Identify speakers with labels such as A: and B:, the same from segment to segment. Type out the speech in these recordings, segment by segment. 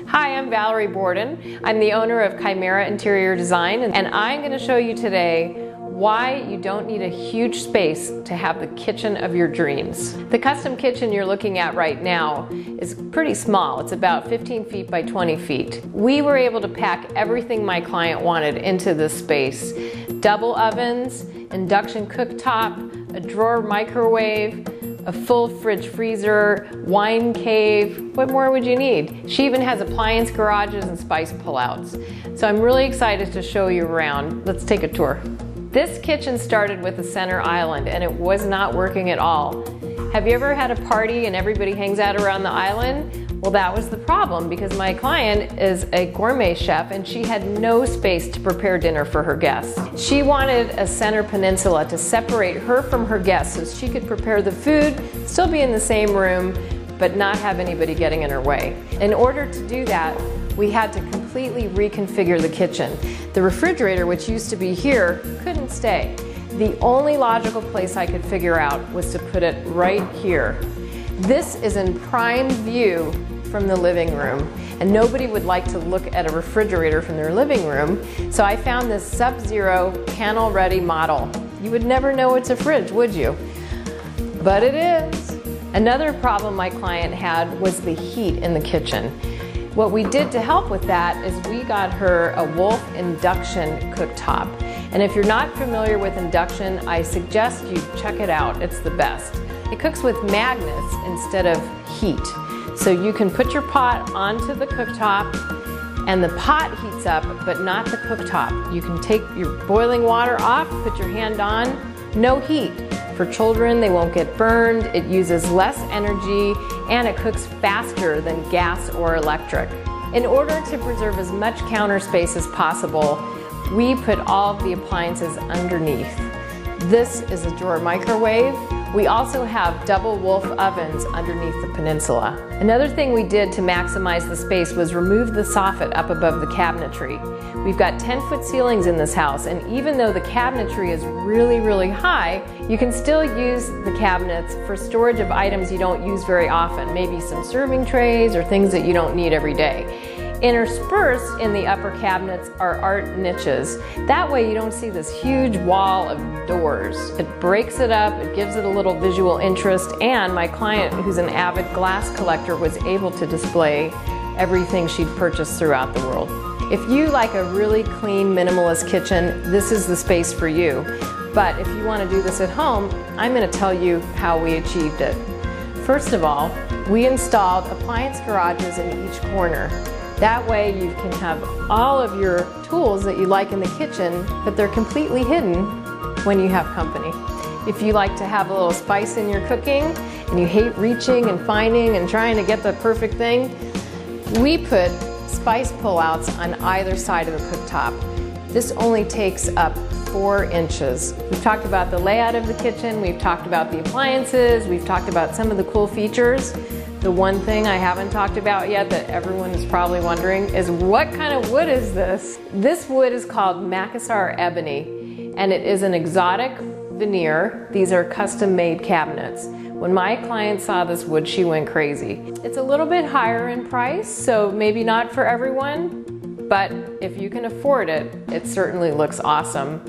A: Hi, I'm Valerie Borden. I'm the owner of Chimera Interior Design, and I'm going to show you today why you don't need a huge space to have the kitchen of your dreams. The custom kitchen you're looking at right now is pretty small. It's about 15 feet by 20 feet. We were able to pack everything my client wanted into this space. Double ovens, induction cooktop, a drawer microwave, a full fridge freezer, wine cave. What more would you need? She even has appliance garages and spice pullouts. So I'm really excited to show you around. Let's take a tour. This kitchen started with a center island and it was not working at all. Have you ever had a party and everybody hangs out around the island? Well, that was the problem because my client is a gourmet chef and she had no space to prepare dinner for her guests. She wanted a center peninsula to separate her from her guests so she could prepare the food, still be in the same room, but not have anybody getting in her way. In order to do that, we had to completely reconfigure the kitchen. The refrigerator, which used to be here, couldn't stay. The only logical place I could figure out was to put it right here. This is in prime view from the living room, and nobody would like to look at a refrigerator from their living room, so I found this Sub-Zero panel-ready model. You would never know it's a fridge, would you? But it is. Another problem my client had was the heat in the kitchen. What we did to help with that is we got her a Wolf induction cooktop. And if you're not familiar with induction, I suggest you check it out. It's the best. It cooks with magnets instead of heat. So you can put your pot onto the cooktop and the pot heats up, but not the cooktop. You can take your boiling water off, put your hand on, no heat. For children, they won't get burned, it uses less energy, and it cooks faster than gas or electric. In order to preserve as much counter space as possible, we put all of the appliances underneath. This is a drawer microwave. We also have double Wolf ovens underneath the peninsula. Another thing we did to maximize the space was remove the soffit up above the cabinetry. We've got 10-foot ceilings in this house, and even though the cabinetry is really, really high, you can still use the cabinets for storage of items you don't use very often, maybe some serving trays or things that you don't need every day. Interspersed in the upper cabinets are art niches. That way you don't see this huge wall of doors. It breaks it up, it gives it a little visual interest, and my client, who's an avid glass collector, was able to display everything she'd purchased throughout the world. If you like a really clean, minimalist kitchen, this is the space for you. But if you want to do this at home, I'm going to tell you how we achieved it. First of all, we installed appliance garages in each corner. That way you can have all of your tools that you like in the kitchen, but they're completely hidden when you have company. If you like to have a little spice in your cooking and you hate reaching and finding and trying to get the perfect thing, we put spice pullouts on either side of the cooktop. This only takes up 4 inches. We've talked about the layout of the kitchen, we've talked about the appliances, we've talked about some of the cool features. The one thing I haven't talked about yet that everyone is probably wondering is what kind of wood is this? This wood is called macassar ebony, and it is an exotic veneer. These are custom-made cabinets. When my client saw this wood, she went crazy. It's a little bit higher in price, so maybe not for everyone, but if you can afford it, it certainly looks awesome.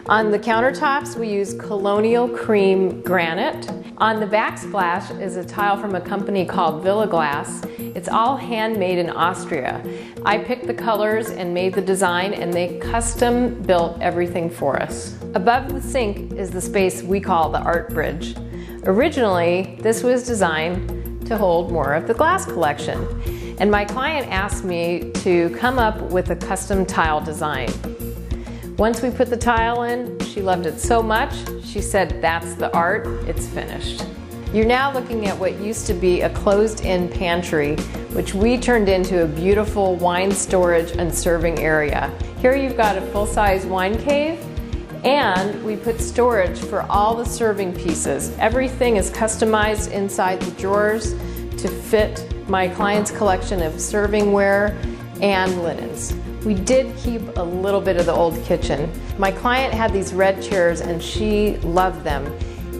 A: On the countertops, we use colonial cream granite. On the backsplash is a tile from a company called Villa Glass. It's all handmade in Austria. I picked the colors and made the design, and they custom built everything for us. Above the sink is the space we call the art bridge. Originally, this was designed to hold more of the glass collection, and my client asked me to come up with a custom tile design. Once we put the tile in, she loved it so much, she said, "That's the art, it's finished." You're now looking at what used to be a closed-in pantry, which we turned into a beautiful wine storage and serving area. Here you've got a full-size wine cave, and we put storage for all the serving pieces. Everything is customized inside the drawers to fit my client's collection of servingware and linens. We did keep a little bit of the old kitchen. My client had these red chairs and she loved them.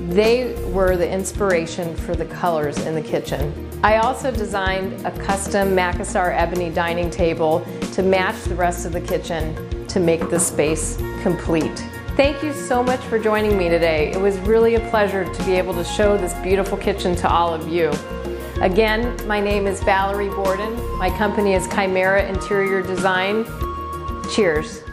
A: They were the inspiration for the colors in the kitchen. I also designed a custom macassar ebony dining table to match the rest of the kitchen to make the space complete. Thank you so much for joining me today. It was really a pleasure to be able to show this beautiful kitchen to all of you. Again, my name is Valerie Borden. My company is Chimera Interior Design. Cheers.